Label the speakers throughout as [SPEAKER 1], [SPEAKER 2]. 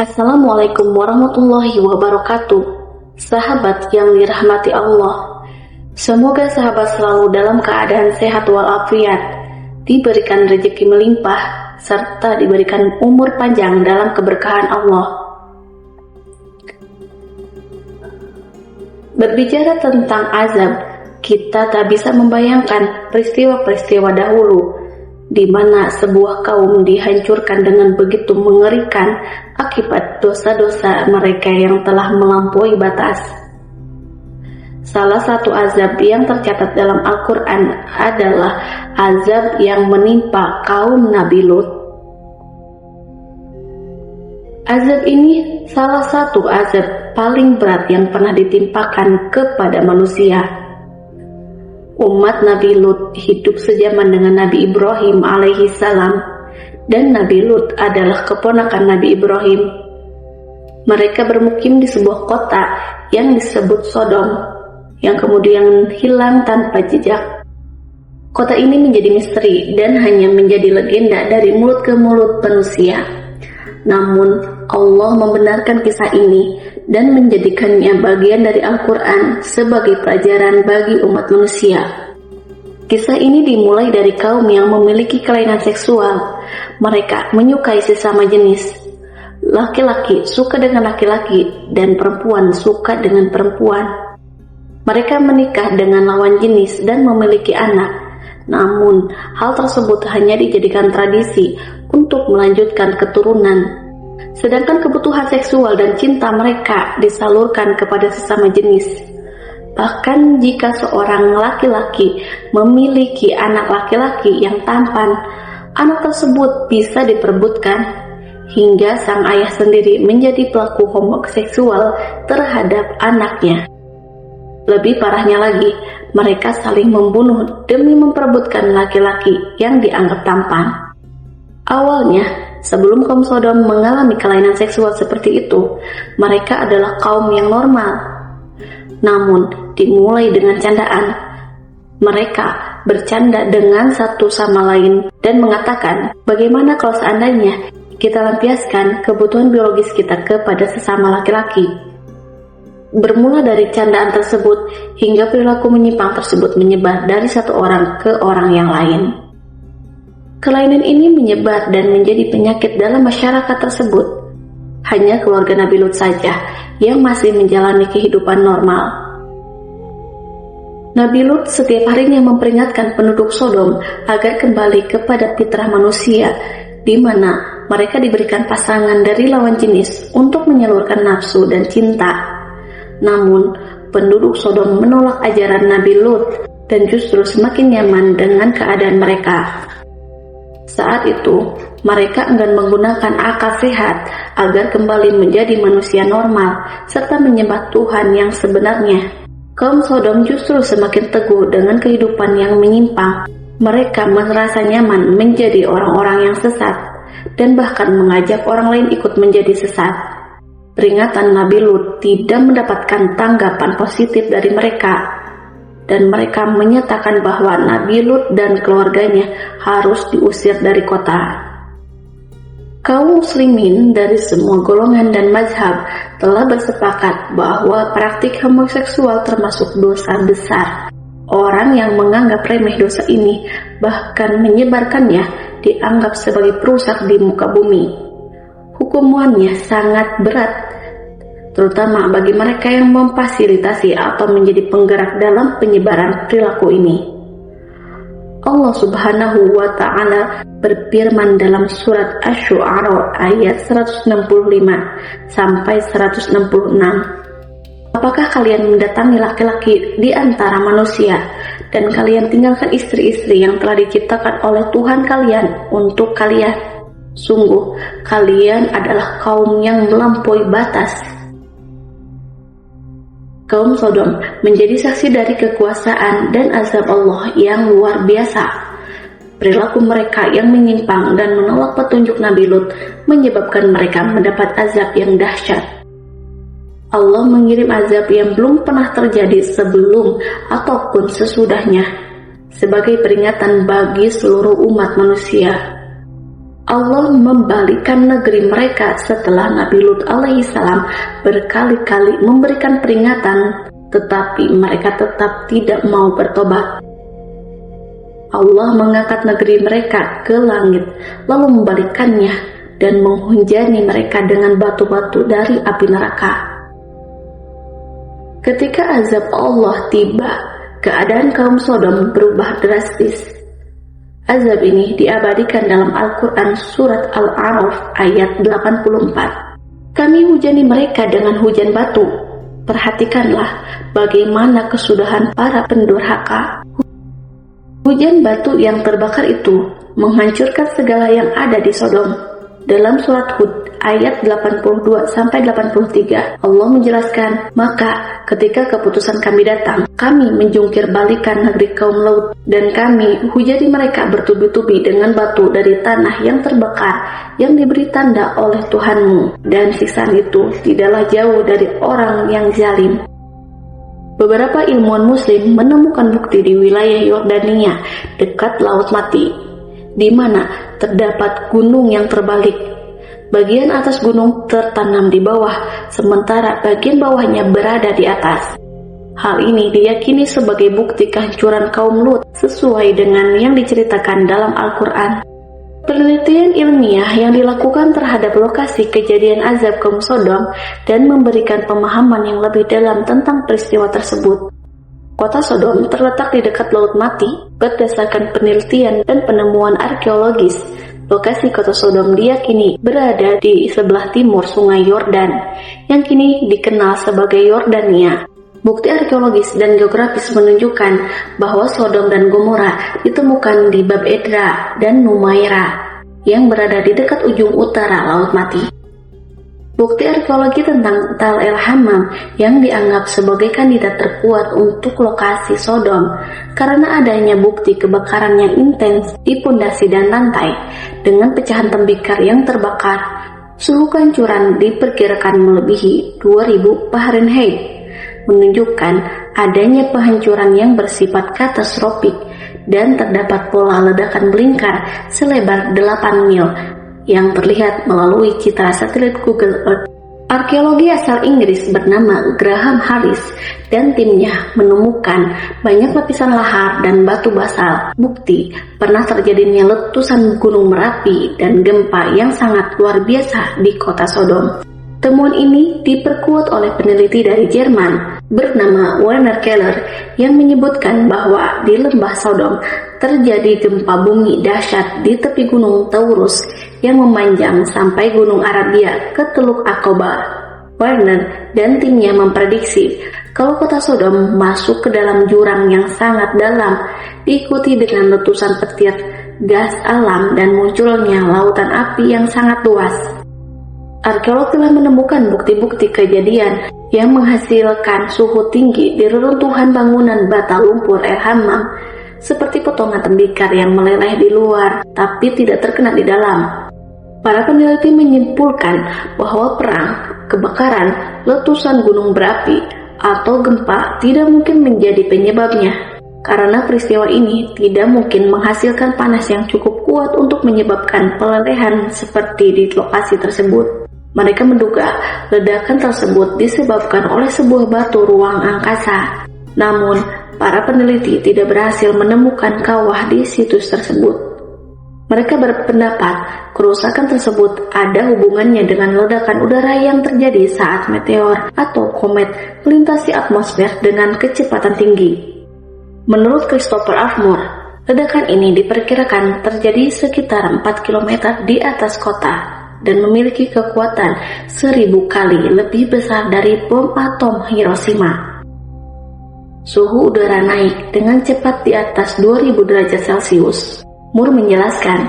[SPEAKER 1] Assalamualaikum warahmatullahi wabarakatuh. Sahabat yang dirahmati Allah, semoga sahabat selalu dalam keadaan sehat walafiat, diberikan rezeki melimpah, serta diberikan umur panjang dalam keberkahan Allah. Berbicara tentang azab, kita tak bisa membayangkan peristiwa-peristiwa dahulu di mana sebuah kaum dihancurkan dengan begitu mengerikan akibat dosa-dosa mereka yang telah melampaui batas. Salah satu azab yang tercatat dalam Al-Quran adalah azab yang menimpa kaum Nabi Lut. Azab ini salah satu azab paling berat yang pernah ditimpakan kepada manusia. Umat Nabi Lut hidup sejaman dengan Nabi Ibrahim alaihi salam, dan Nabi Lut adalah keponakan Nabi Ibrahim. Mereka bermukim di sebuah kota yang disebut Sodom, yang kemudian hilang tanpa jejak. Kota ini menjadi misteri dan hanya menjadi legenda dari mulut ke mulut manusia. Namun Allah membenarkan kisah ini dan menjadikannya bagian dari Al-Quran sebagai pelajaran bagi umat manusia. Kisah ini dimulai dari kaum yang memiliki kelainan seksual. Mereka menyukai sesama jenis. Laki-laki suka dengan laki-laki dan perempuan suka dengan perempuan. Mereka menikah dengan lawan jenis dan memiliki anak. Namun, hal tersebut hanya dijadikan tradisi untuk melanjutkan keturunan. Sedangkan kebutuhan seksual dan cinta mereka disalurkan kepada sesama jenis. Bahkan jika seorang laki-laki memiliki anak laki-laki yang tampan, anak tersebut bisa diperebutkan hingga sang ayah sendiri menjadi pelaku homoseksual terhadap anaknya. Lebih parahnya lagi, mereka saling membunuh demi memperebutkan laki-laki yang dianggap tampan. Awalnya, sebelum kaum Sodom mengalami kelainan seksual seperti itu, mereka adalah kaum yang normal. Namun, dimulai dengan candaan. Mereka bercanda dengan satu sama lain dan mengatakan, bagaimana kalau seandainya kita lampiaskan kebutuhan biologis kita kepada sesama laki-laki. Bermula dari candaan tersebut hingga perilaku menyimpang tersebut menyebar dari satu orang ke orang yang lain. Kelainan ini menyebar dan menjadi penyakit dalam masyarakat tersebut. Hanya keluarga Nabi Lut saja yang masih menjalani kehidupan normal. Nabi Lut setiap harinya memperingatkan penduduk Sodom agar kembali kepada fitrah manusia, di mana mereka diberikan pasangan dari lawan jenis untuk menyalurkan nafsu dan cinta. Namun, penduduk Sodom menolak ajaran Nabi Lut dan justru semakin nyaman dengan keadaan mereka. Saat itu, mereka enggan menggunakan akal sehat agar kembali menjadi manusia normal serta menyembah Tuhan yang sebenarnya. Kaum Sodom justru semakin teguh dengan kehidupan yang menyimpang. Mereka merasa nyaman menjadi orang-orang yang sesat dan bahkan mengajak orang lain ikut menjadi sesat. Peringatan Nabi Lut tidak mendapatkan tanggapan positif dari mereka, dan mereka menyatakan bahwa Nabi Lut dan keluarganya harus diusir dari kota. Kaum muslimin dari semua golongan dan mazhab telah bersepakat bahwa praktik homoseksual termasuk dosa besar. Orang yang menganggap remeh dosa ini bahkan menyebarkannya dianggap sebagai perusak di muka bumi. Hukumannya sangat berat, terutama bagi mereka yang memfasilitasi atau menjadi penggerak dalam penyebaran perilaku ini. Allah Subhanahu wa Ta'ala berfirman dalam surat Asy-Syu'ara ayat 165 sampai 166. Apakah kalian mendatangi laki-laki di antara manusia dan kalian tinggalkan istri-istri yang telah diciptakan oleh Tuhan kalian untuk kalian? Sungguh, kalian adalah kaum yang melampaui batas. Kaum Sodom menjadi saksi dari kekuasaan dan azab Allah yang luar biasa. Perilaku mereka yang menyimpang dan menolak petunjuk Nabi Lut menyebabkan mereka mendapat azab yang dahsyat. Allah mengirim azab yang belum pernah terjadi sebelum ataupun sesudahnya, sebagai peringatan bagi seluruh umat manusia. Allah membalikkan negeri mereka setelah Nabi Lut alaihissalam berkali-kali memberikan peringatan, tetapi mereka tetap tidak mau bertobat. Allah mengangkat negeri mereka ke langit, lalu membalikkannya dan menghujani mereka dengan batu-batu dari api neraka. Ketika azab Allah tiba, keadaan kaum Sodom berubah drastis. Azab ini diabadikan dalam Al-Quran Surat Al-A'raf ayat 84. Kami hujani mereka dengan hujan batu. Perhatikanlah bagaimana kesudahan para pendurhaka. Hujan batu yang terbakar itu menghancurkan segala yang ada di Sodom. Dalam surat Hud ayat 82-83 Allah menjelaskan, maka ketika keputusan kami datang, kami menjungkir balikan negeri kaum Lut, dan kami hujani mereka bertubi-tubi dengan batu dari tanah yang terbakar yang diberi tanda oleh Tuhanmu, dan siksaan itu tidaklah jauh dari orang yang zalim. Beberapa ilmuwan muslim menemukan bukti di wilayah Yordania dekat Laut Mati, di mana terdapat gunung yang terbalik. Bagian atas gunung tertanam di bawah, sementara bagian bawahnya berada di atas. Hal ini diyakini sebagai bukti kehancuran kaum Lut sesuai dengan yang diceritakan dalam Al-Quran. Penelitian ilmiah yang dilakukan terhadap lokasi kejadian azab kaum Sodom dan memberikan pemahaman yang lebih dalam tentang peristiwa tersebut. Kota Sodom terletak di dekat Laut Mati. Berdasarkan penelitian dan penemuan arkeologis, lokasi kota Sodom diyakini berada di sebelah timur Sungai Yordan, yang kini dikenal sebagai Yordania. Bukti arkeologis dan geografis menunjukkan bahwa Sodom dan Gomora ditemukan di Bab Edra dan Numaira, yang berada di dekat ujung utara Laut Mati. Bukti arkeologi tentang Tal el-Hammam yang dianggap sebagai kandidat terkuat untuk lokasi Sodom karena adanya bukti kebakaran yang intens di pondasi dan lantai dengan pecahan tembikar yang terbakar. Suhu kehancuran diperkirakan melebihi 2000 Fahrenheit, menunjukkan adanya penghancuran yang bersifat katastrofik, dan terdapat pola ledakan melingkar selebar 8 mil yang terlihat melalui citra satelit Google Earth. Arkeologi asal Inggris bernama Graham Harris dan timnya menemukan banyak lapisan lahar dan batu basal, bukti pernah terjadinya letusan gunung Merapi dan gempa yang sangat luar biasa di kota Sodom. Temuan ini diperkuat oleh peneliti dari Jerman bernama Werner Keller yang menyebutkan bahwa di lembah Sodom terjadi gempa bumi dahsyat di tepi gunung Taurus yang memanjang sampai gunung Arabia ke Teluk Aqaba. Werner dan timnya memprediksi kalau kota Sodom masuk ke dalam jurang yang sangat dalam, diikuti dengan letusan petir, gas alam, dan munculnya lautan api yang sangat luas. Arkeolog telah menemukan bukti-bukti kejadian yang menghasilkan suhu tinggi di reruntuhan bangunan bata lumpur el-Hammam, seperti potongan tembikar yang meleleh di luar tapi tidak terkena di dalam. Para peneliti menyimpulkan bahwa perang, kebakaran, letusan gunung berapi, atau gempa tidak mungkin menjadi penyebabnya, karena peristiwa ini tidak mungkin menghasilkan panas yang cukup kuat untuk menyebabkan pelelehan seperti di lokasi tersebut. Mereka menduga ledakan tersebut disebabkan oleh sebuah batu ruang angkasa. Namun, para peneliti tidak berhasil menemukan kawah di situs tersebut. Mereka berpendapat kerusakan tersebut ada hubungannya dengan ledakan udara yang terjadi saat meteor atau komet melintasi atmosfer dengan kecepatan tinggi. Menurut Christopher Armour, ledakan ini diperkirakan terjadi sekitar 4 km di atas kota dan memiliki kekuatan 1000 kali lebih besar dari bom atom Hiroshima. Suhu udara naik dengan cepat di atas 2000 derajat Celcius. Moore menjelaskan,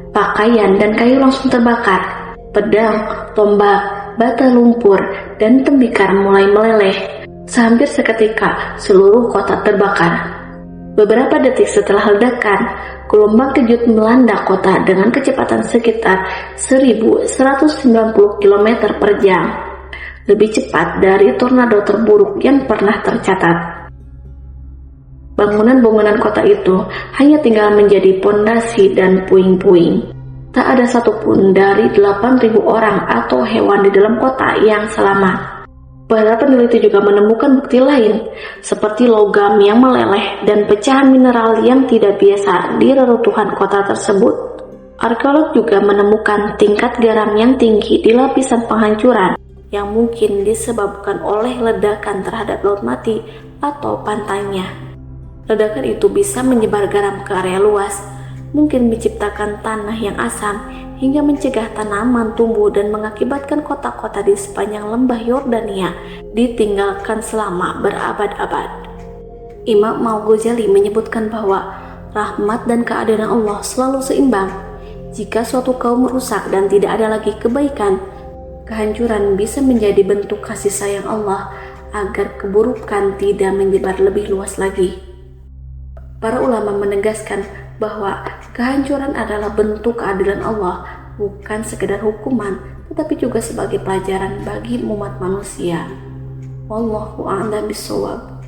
[SPEAKER 1] pakaian dan kayu langsung terbakar, pedang, tombak, bata lumpur, dan tembikar mulai meleleh. Hampir seketika seluruh kota terbakar. Beberapa detik setelah ledakan, gelombang kejut melanda kota dengan kecepatan sekitar 1190 km per jam, lebih cepat dari tornado terburuk yang pernah tercatat. Bangunan-bangunan kota itu hanya tinggal menjadi pondasi dan puing-puing. Tak ada satupun dari 8.000 orang atau hewan di dalam kota yang selamat. Para peneliti juga menemukan bukti lain, seperti logam yang meleleh dan pecahan mineral yang tidak biasa di reruntuhan kota tersebut. Arkeolog juga menemukan tingkat garam yang tinggi di lapisan penghancuran, yang mungkin disebabkan oleh ledakan terhadap laut mati atau pantainya. Ledakan itu bisa menyebar garam ke area luas, mungkin menciptakan tanah yang asam hingga mencegah tanaman tumbuh dan mengakibatkan kota-kota di sepanjang lembah Yordania ditinggalkan selama berabad-abad. Imam Al-Ghazali menyebutkan bahwa rahmat dan keadilan Allah selalu seimbang. Jika suatu kaum rusak dan tidak ada lagi kebaikan, kehancuran bisa menjadi bentuk kasih sayang Allah agar keburukan tidak menyebar lebih luas lagi. Para ulama menegaskan bahwa kehancuran adalah bentuk keadilan Allah, bukan sekedar hukuman, tetapi juga sebagai pelajaran bagi umat manusia. Wallahu a'lam bishawab.